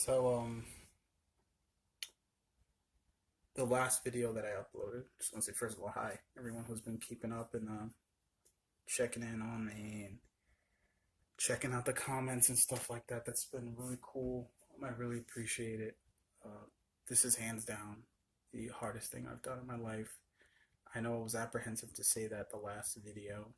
So, the last video that I uploaded, just want to say first of all, hi everyone who's been keeping up and checking in on me and checking out the comments and stuff like that. That's been really cool. I really appreciate it. Uh, this is hands down the hardest thing I've done in my life. I know I was apprehensive to say that the last video,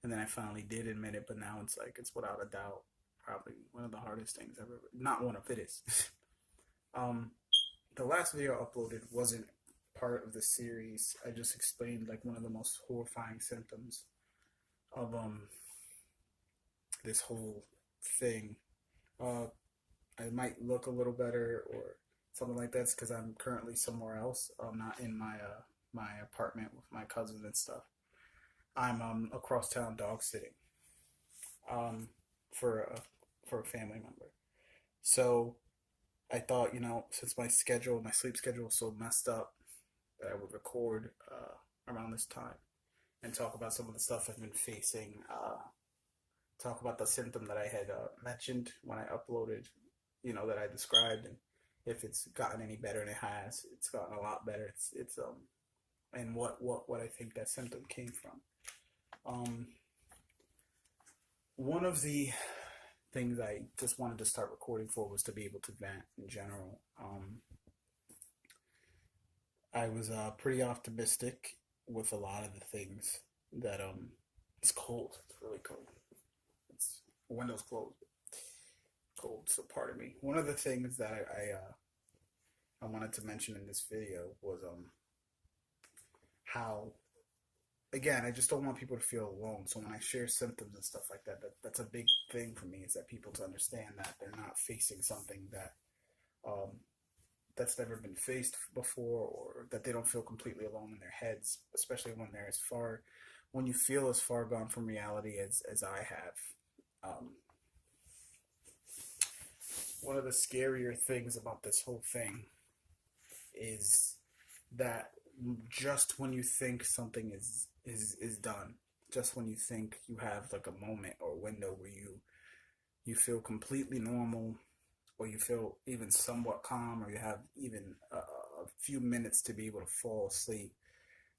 and then I finally did admit it, but now it's without a doubt probably one of the hardest things I've ever. Not one of it is. um, the last video I uploaded wasn't part of the series. I just explained like one of the most horrifying symptoms of this whole thing. Uh, I might look a little better or something like that because I'm currently somewhere else. I'm not in my apartment with my cousins and stuff. I'm across town dog sitting um for a family member. So I thought, since my sleep schedule was so messed up, that I would record around this time and talk about some of the stuff I've been facing. Talk about the symptom that I had mentioned when I uploaded, that I described, and if it's gotten any better, and it has. It's gotten a lot better. It's and what I think that symptom came from. Um, One of the things I just wanted to start recording for was to be able to vent in general. I was pretty optimistic with a lot of the things that it's cold. It's really cold. It's windows closed. Cold. So pardon me. One of the things that I wanted to mention in this video was how, again, I just don't want people to feel alone. So when I share symptoms and stuff like that, that's a big thing for me, is that people to understand that they're not facing something that um, that's never been faced before, or that they don't feel completely alone in their heads, especially when you feel as far gone from reality as I have. Um, One of the scarier things about this whole thing is that just when you think something is done, just when you think you have like a moment or window where you feel completely normal, or you feel even somewhat calm, or you have even a few minutes to be able to fall asleep,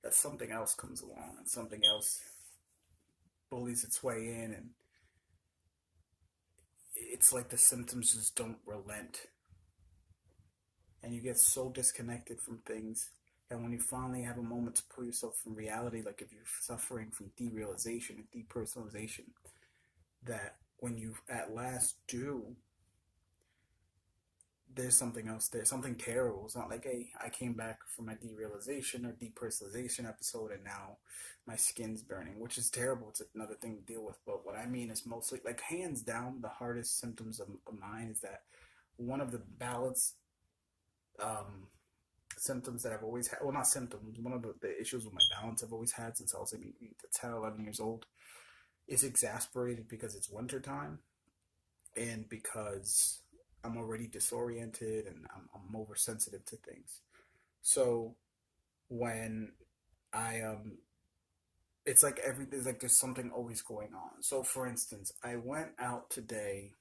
that something else comes along and something else bullies its way in, and it's like the symptoms just don't relent, and you get so disconnected from things. And when you finally have a moment to pull yourself from reality, like if you're suffering from derealization and depersonalization, that when you at last do, there's something else there, something terrible. It's not like, hey, I came back from my derealization or depersonalization episode and now my skin's burning, which is terrible. It's another thing to deal with. But what I mean is mostly, like, hands down, the hardest symptoms of mine is that one of the balance um, symptoms that I've always had, well, not symptoms, one of the issues with my balance I've always had since I was maybe 10, 11 years old, is exasperated because it's wintertime and because I'm already disoriented and I'm oversensitive to things. So when I it's like there's like there's something always going on. So for instance, I went out today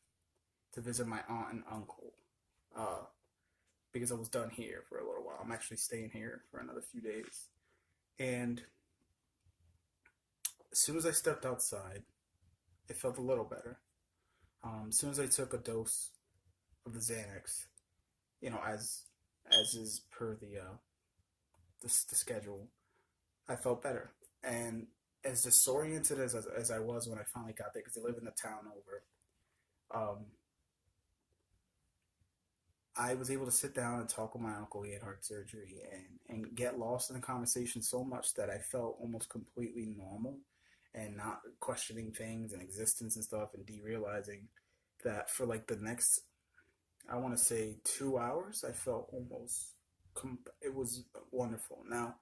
to visit my aunt and uncle, uh, because I was done here for a little while. I'm actually staying here for another few days, and as soon as I stepped outside, it felt a little better. As soon as I took a dose of the Xanax, as is per the schedule, I felt better. And as disoriented as I was when I finally got there, because I live in the town over, um, I was able to sit down and talk with my uncle. He had heart surgery, and get lost in the conversation so much that I felt almost completely normal and not questioning things and existence and stuff, and derealizing that for like the next, I want to say, 2 hours, I felt almost, it was wonderful. Now,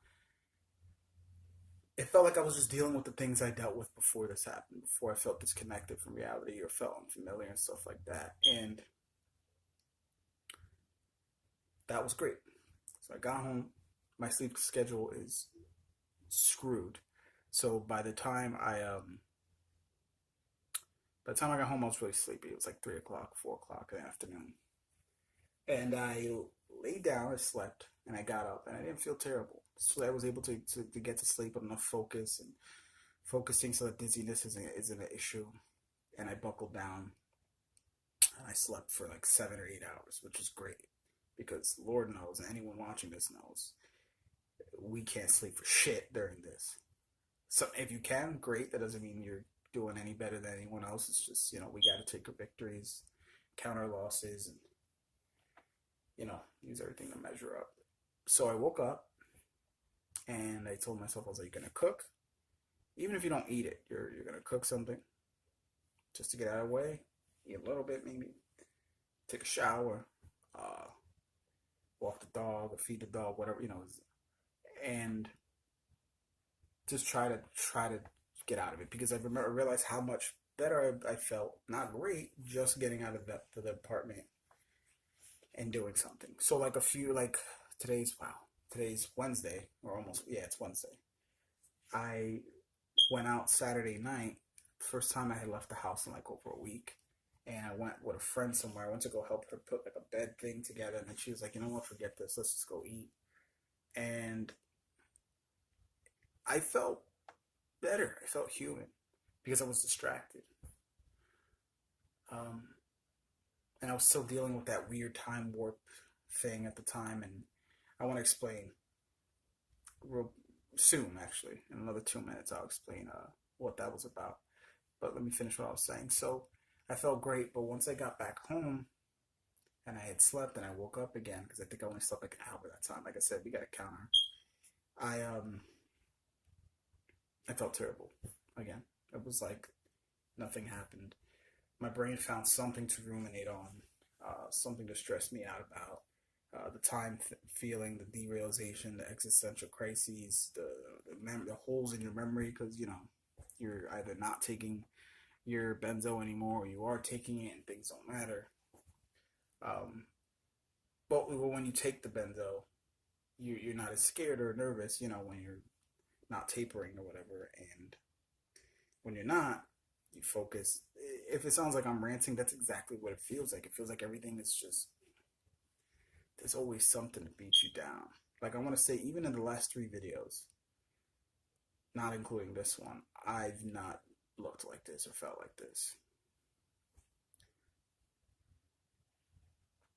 it felt like I was just dealing with the things I dealt with before this happened, before I felt disconnected from reality or felt unfamiliar and stuff like that. And that was great. So I got home. My sleep schedule is screwed. So by the time I got home, I was really sleepy. It was like 3 o'clock, 4 o'clock in the afternoon. And I laid down, I slept, and I got up, and I didn't feel terrible. So I was able to get to sleep with enough focus and focusing so that dizziness isn't an issue. And I buckled down, and I slept for like 7 or 8 hours, which is great because Lord knows, and anyone watching this knows, we can't sleep for shit during this. So if you can, great. That doesn't mean you're doing any better than anyone else. It's just, we got to take our victories, count our losses, and use everything to measure up. So I woke up and I told myself, I was like, you're gonna cook, even if you don't eat it, you're gonna cook something just to get out of the way, eat a little bit maybe, take a shower, uh, walk the dog or feed the dog, whatever, and just try to get out of it because I realized how much better I felt. Not great, just getting out of the apartment and doing something. So today's Wednesday, or almost, yeah, it's Wednesday. I went out Saturday night, first time I had left the house in like over a week, and I went with a friend somewhere. I went to go help her put like a bed thing together, and then she was like, you know what, forget this, let's just go eat. And I felt better. I felt human because I was distracted. And I was still dealing with that weird time warp thing at the time, and I want to explain real soon, actually. In another 2 minutes, I'll explain what that was about. But let me finish what I was saying. So I felt great, but once I got back home and I had slept and I woke up again, because I think I only slept like an hour that time. Like I said, we got a counter. I felt terrible again. It was like nothing happened. My brain found something to ruminate on, something to stress me out about. The time feeling, the derealization, the existential crises, the holes in your memory because you're either not taking your benzo anymore or you are taking it and things don't matter. But when you take the benzo, you're not as scared or nervous, when you're not tapering or whatever. And when you're not, you focus. If it sounds like I'm ranting, that's exactly what it feels like. It feels like everything is just, there's always something to beat you down. Like I want to say, even in the last 3 videos, not including this one, I've not looked like this or felt like this.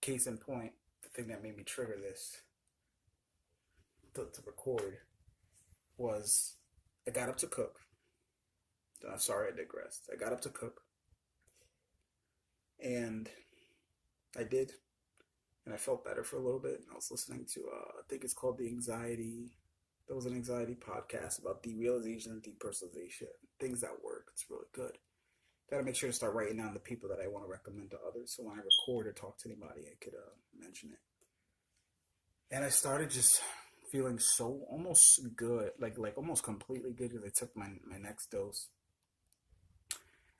Case in point, the thing that made me trigger this to record was I got up to cook. I'm sorry, I digressed. I got up to cook, and I did, and I felt better for a little bit. And I was listening to, I think it's called The Anxiety. There was an anxiety podcast about derealization and depersonalization, things that work. It's really good. Got to make sure to start writing down the people that I want to recommend to others, so when I record or talk to anybody, I could mention it. And I started just feeling so almost good, like almost completely good, because I took my next dose.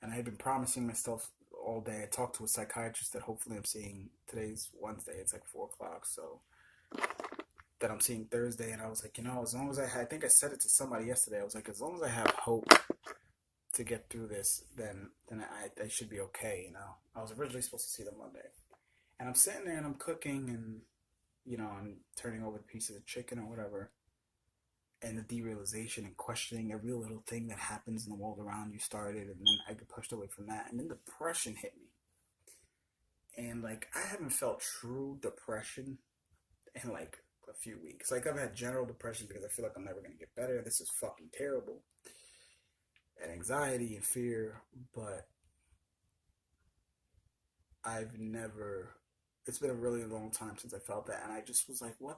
And I had been promising myself all day. I talked to a psychiatrist that hopefully I'm seeing. Today's Wednesday. It's like 4 o'clock. So that I'm seeing Thursday. And I was like, as long as I think I said it to somebody yesterday. I was like, as long as I have hope to get through this, then I should be okay. I was originally supposed to see them Monday. And I'm sitting there and I'm cooking and, I'm turning over the pieces of chicken or whatever. And the derealization and questioning every little thing that happens in the world around you started, and then I get pushed away from that, and then depression hit me. And like I haven't felt true depression in like a few weeks. Like I've had general depression because I feel like I'm never gonna get better. This is fucking terrible. And anxiety and fear, but it's been a really long time since I felt that, and I just was like, what,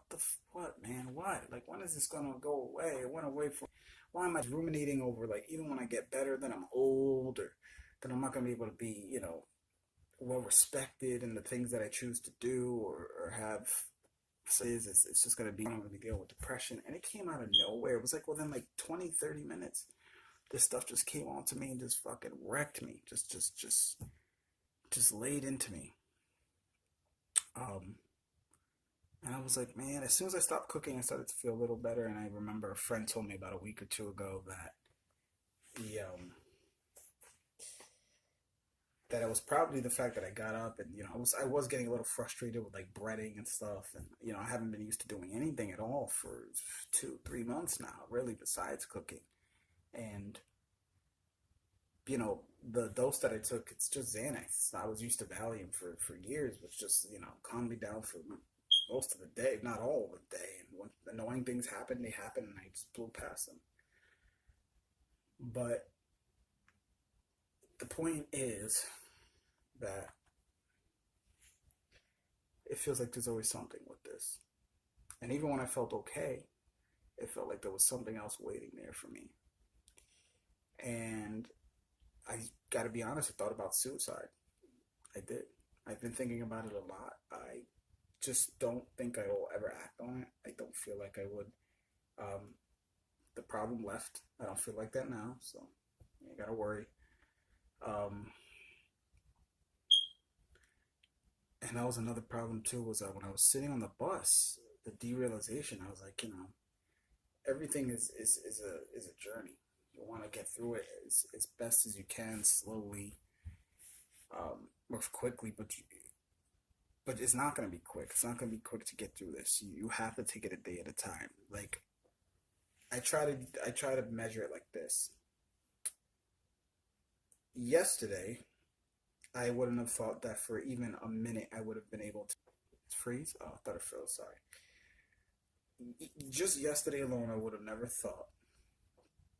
man, what? Like, when is this gonna go away? It went away from, why am I ruminating over, like, even when I get better, then I'm old, or then I'm not gonna be able to be, well respected in the things that I choose to do, or have, it's just gonna be, I'm gonna be dealing with depression, and it came out of nowhere. It was like within like 20, 30 minutes, this stuff just came on to me and just fucking wrecked me, just laid into me. And I was like, man, as soon as I stopped cooking, I started to feel a little better. And I remember a friend told me about a week or 2 ago that that it was probably the fact that I got up and, I was getting a little frustrated with like breading and stuff. And, I haven't been used to doing anything at all for 2, 3 months now, really, besides cooking. And, the dose that I took, it's just Xanax. I was used to Valium for years, which just, calmed me down for most of the day, if not all of the day. And when annoying things happen, they happen, and I just blew past them. But the point is that it feels like there's always something with this. And even when I felt okay, it felt like there was something else waiting there for me. And I gotta be honest, I thought about suicide. I did. I've been thinking about it a lot. I just don't think I will ever act on it. I don't feel like I would. The problem left. I don't feel like that now, so you gotta worry. Um, and that was another problem too. Was that when I was sitting on the bus, the derealization. I was like, everything is a journey. You want to get through it as best as you can, slowly, or quickly, but it's not going to be quick. It's not going to be quick to get through this. You have to take it a day at a time. Like I try to measure it like this. Yesterday, I wouldn't have thought that for even a minute I would have been able to freeze. Oh, I thought it froze. Sorry. Just yesterday alone, I would have never thought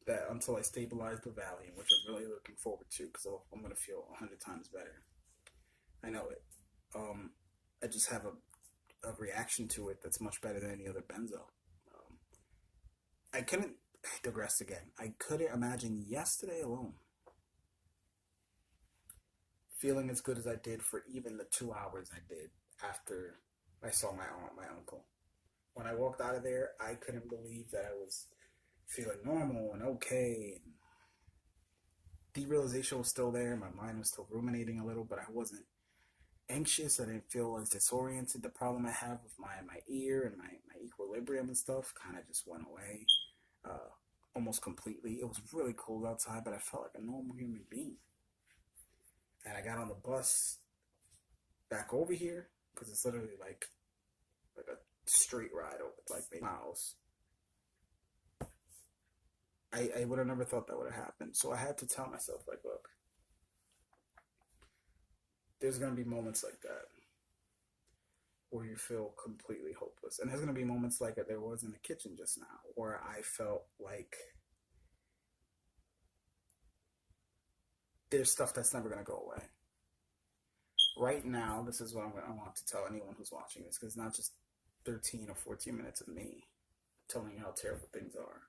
that until I stabilized the Valium, which I'm really looking forward to because I'm gonna feel 100 times better. I know it. I just have a reaction to it that's much better than any other benzo. I couldn't digress again. I couldn't imagine yesterday alone feeling as good as I did for even the 2 hours I did after I saw my aunt, my uncle. When I walked out of there, I couldn't believe that I was feeling normal and okay. And derealization was still there. My mind was still ruminating a little, but I wasn't anxious. I didn't feel as disoriented. The problem I have with my ear and my equilibrium and stuff kind of just went away almost completely. It was really cold outside, but I felt like a normal human being. And I got on the bus back over here because it's literally like a straight ride over like miles. I would have never thought that would have happened. So I had to tell myself, like, look, there's going to be moments like that where you feel completely hopeless. And there's going to be moments like there was in the kitchen just now where I felt like there's stuff that's never going to go away. Right now, this is what I want to tell anyone who's watching this, because it's not just 13 or 14 minutes of me telling you how terrible things are.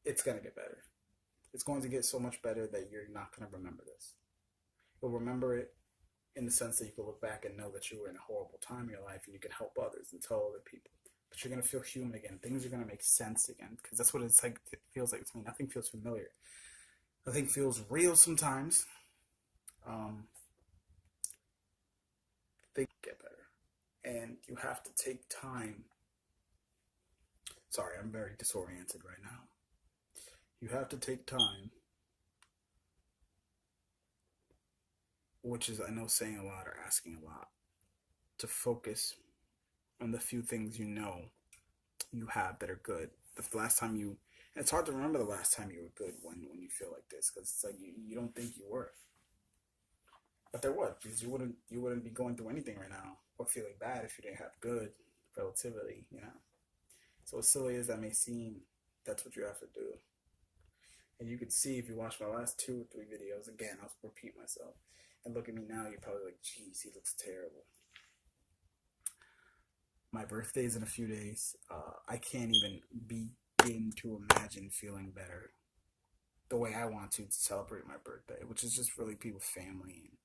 It's going to get better. It's going to get so much better that you're not going to remember this. You'll remember it in the sense that you can look back and know that you were in a horrible time in your life and you can help others and tell other people. But you're going to feel human again. Things are going to make sense again, because that's what it's like. It feels like to me. Nothing feels familiar. Nothing feels real sometimes. Things get better. And you have to take time. Sorry, I'm very disoriented right now. You have to take time, which is, I know, saying a lot or asking a lot, to focus on the few things you have that are good. The last time and it's hard to remember the last time you were good when you feel like this, because it's like you don't think you were. But there was, because you wouldn't be going through anything right now or feeling bad if you didn't have good relativity, So as silly as that may seem, that's what you have to do. And you could see if you watch my last 2 or 3 videos, again, I'll repeat myself. And look at me now, you're probably like, geez, he looks terrible. My birthday's in a few days. I can't even begin to imagine feeling better the way I want to celebrate my birthday, which is just really be with family. And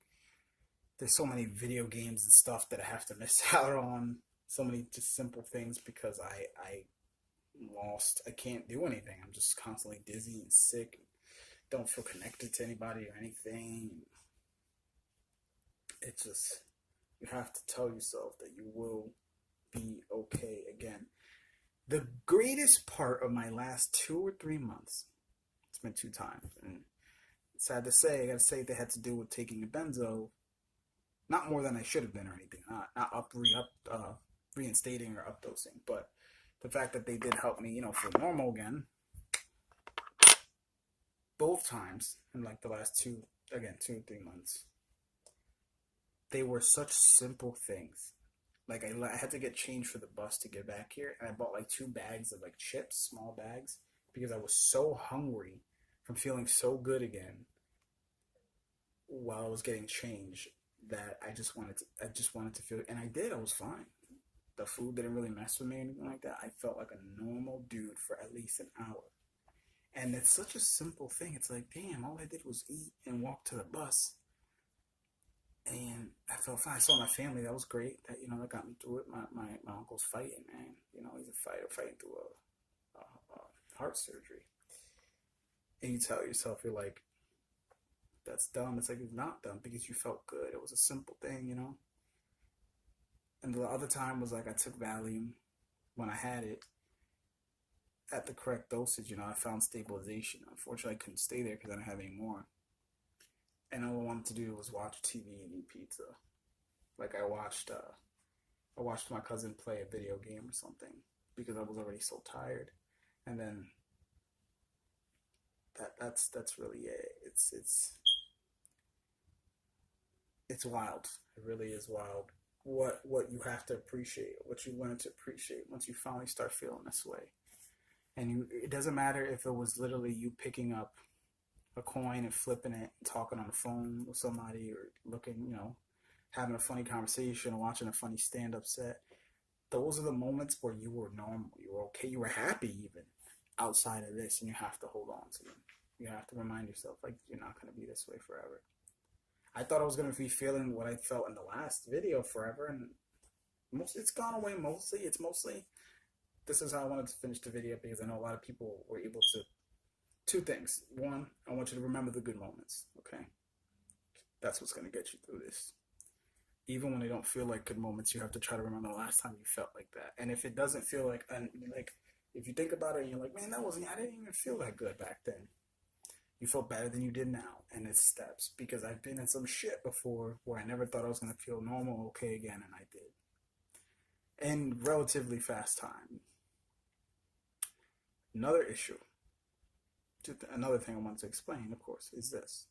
there's so many video games and stuff that I have to miss out on. So many just simple things because I lost. I can't do anything. I'm just constantly dizzy and sick. Don't feel connected to anybody or anything. It's just, you have to tell yourself that you will be okay again. The greatest part of my last 2 or 3 months, it's been 2 times, and sad to say, I gotta say they had to do with taking a benzo, not more than I should have been or anything, not reinstating or updosing, but the fact that they did help me, feel normal again, both times in like the last 2 or 3 months. They were such simple things. Like I had to get change for the bus to get back here, and I bought like 2 bags of like chips, small bags, because I was so hungry from feeling so good again while I was getting change that I just wanted to feel, and I did. I was fine. The food didn't really mess with me or anything like that. I felt like a normal dude for at least an hour. And it's such a simple thing. It's like, damn, all I did was eat and walk to the bus. And I felt fine. I saw my family. That was great. That got me through it. My uncle's fighting, man. He's a fighter fighting through a heart surgery. And you tell yourself, you're like, that's dumb. It's like, it's not dumb because you felt good. It was a simple thing. And the other time was like I took Valium when I had it at the correct dosage. I found stabilization. Unfortunately, I couldn't stay there because I didn't have any more. And all I wanted to do was watch TV and eat pizza. Like I watched my cousin play a video game or something because I was already so tired. And then that's really it. It's wild. It really is wild. What you have to appreciate, what you learn to appreciate once you finally start feeling this way. And it doesn't matter if it was literally you picking up a coin and flipping it and talking on the phone with somebody or looking, having a funny conversation or watching a funny stand-up set. Those are the moments where you were normal, you were okay, you were happy even outside of this, and you have to hold on to them. You have to remind yourself, like, you're not going to be this way forever. I thought I was going to be feeling what I felt in the last video forever, and it's gone away mostly. It's mostly, this is how I wanted to finish the video because I know a lot of people were able to. 2 things. 1, I want you to remember the good moments, okay? That's what's going to get you through this. Even when they don't feel like good moments, you have to try to remember the last time you felt like that. And if it doesn't feel like, if you think about it and you're like, man, I didn't even feel that good back then. You feel better than you did now. And it's steps. Because I've been in some shit before where I never thought I was going to feel normal, okay again, and I did. In relatively fast time. Another thing I want to explain, of course, is this.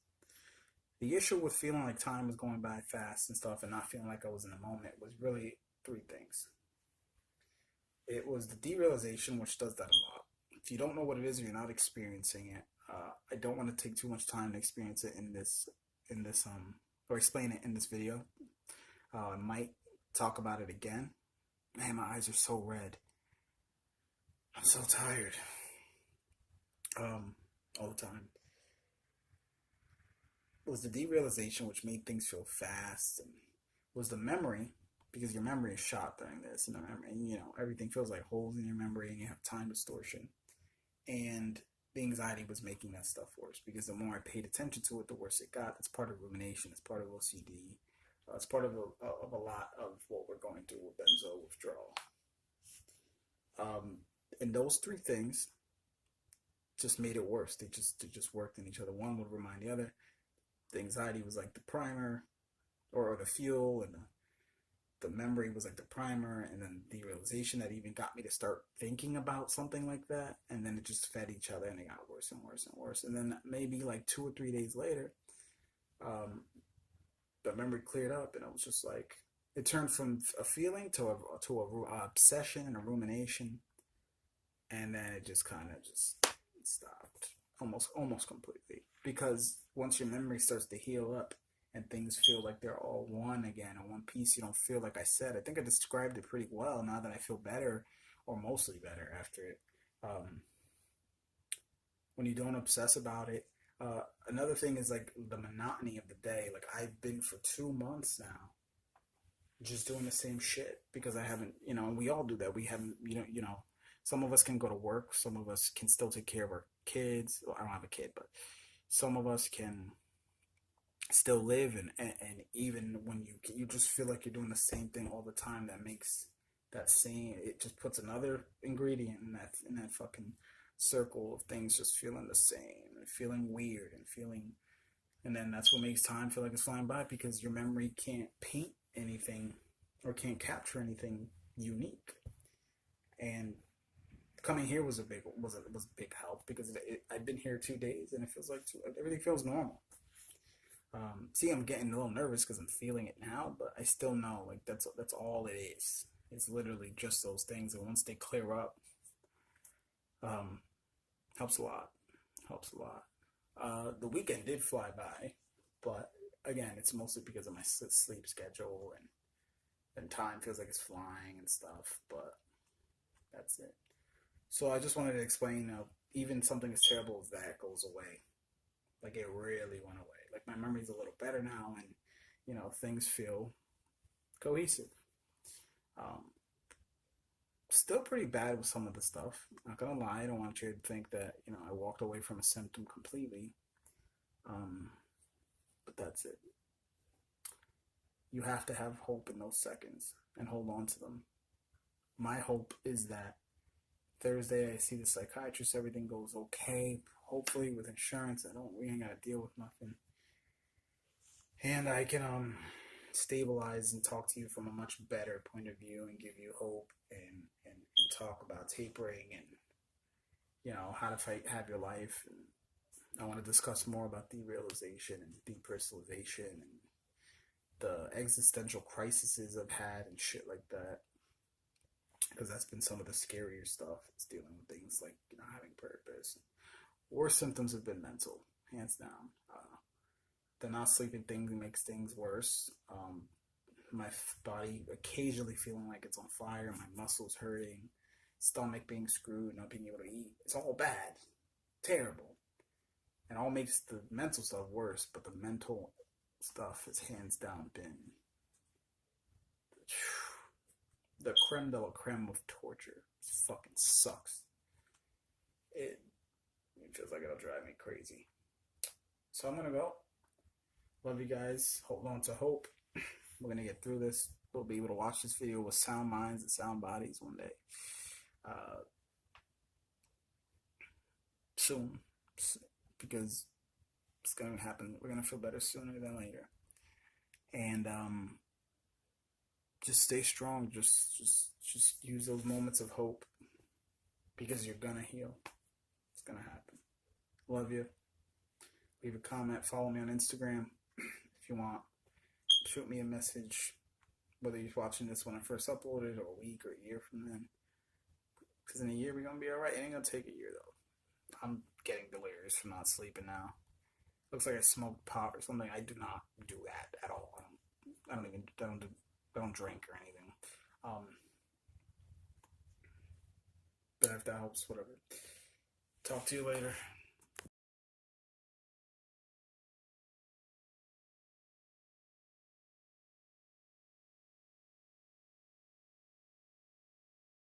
The issue with feeling like time was going by fast and stuff and not feeling like I was in the moment was really 3 things. It was the derealization, which does that a lot. If you don't know what it is or you're not experiencing it, I don't want to take too much time to experience it or explain it in this video. I might talk about it again. Man, my eyes are so red. I'm so tired. All the time. It was the derealization which made things feel fast, and was the memory, because your memory is shot during this, and everything feels like holes in your memory, and you have time distortion. And the anxiety was making that stuff worse, because the more I paid attention to it, the worse it got. It's part of rumination. It's part of OCD. It's part of a lot of what we're going through with benzo withdrawal. And those 3 things just made it worse. They just worked in each other. One would remind the other. The anxiety was like the primer or the fuel, and the memory was like the primer, and then the realization that even got me to start thinking about something like that, and then it just fed each other, and it got worse and worse and worse. And then maybe like 2 or 3 days later, the memory cleared up, and it was just like, it turned from a feeling to a obsession and a rumination, and then it just kind of just stopped almost completely. Because once your memory starts to heal up and things feel like they're all one again, in one piece, you don't feel, like I said, I think I described it pretty well now that I feel better, or mostly better after it. When you don't obsess about it. Another thing is like the monotony of the day. Like I've been for 2 months now just doing the same shit because I haven't, and we all do that. We haven't, some of us can go to work. Some of us can still take care of our kids. Well, I don't have a kid, but some of us can still live. And even when you just feel like you're doing the same thing all the time, that makes that same, it just puts another ingredient in that fucking circle of things just feeling the same and feeling weird and feeling And then that's what makes time feel like it's flying by, because your memory can't paint anything or can't capture anything unique. And coming here was a big help, because I've been here 2 days and it feels like everything feels normal. See, I'm getting a little nervous because I'm feeling it now, but I still know like that's all it is. It's literally just those things, and once they clear up, um, helps a lot. Helps a lot. The weekend did fly by, but again, it's mostly because of my sleep schedule, and time feels like it's flying and stuff. But that's it. So I just wanted to explain, even something as terrible as that goes away. Like it really went away. Like my memory's a little better now, and things feel cohesive. Um, Still pretty bad with some of the stuff. Not gonna lie, I don't want you to think that I walked away from a symptom completely. Um, but that's it. You have to have hope in those seconds and hold on to them. My hope is that Thursday I see the psychiatrist, everything goes okay. Hopefully with insurance, we ain't gotta deal with nothing, and I can stabilize and talk to you from a much better point of view and give you hope, and talk about tapering, and how to have your life. And I want to discuss more about derealization and depersonalization and the existential crises I've had and shit like that, because that's been some of the scarier stuff. It's dealing with things like having purpose. Worst symptoms have been mental, hands down. The not sleeping thing makes things worse. My body occasionally feeling like it's on fire, my muscles hurting, stomach being screwed, not being able to eat. It's all bad, terrible, and all makes the mental stuff worse. But the mental stuff has hands down been the creme de la creme of torture. It fucking sucks. It feels like it'll drive me crazy. So I'm gonna go. Love you guys. Hold on to hope. We're gonna get through this. We'll be able to watch this video with sound minds and sound bodies one day. Soon. Because it's gonna happen. We're gonna feel better sooner than later. And just stay strong. Just use those moments of hope, because you're gonna heal. It's gonna happen. Love you. Leave a comment. Follow me on Instagram if you want. Shoot me a message, whether you're watching this when I first uploaded, or a week or a year from then. Because in a year we're gonna be alright. It ain't gonna take a year though. I'm getting delirious from not sleeping now. Looks like I smoked pot or something. I do not do that at all. I don't drink or anything. But if that helps, whatever. Talk to you later.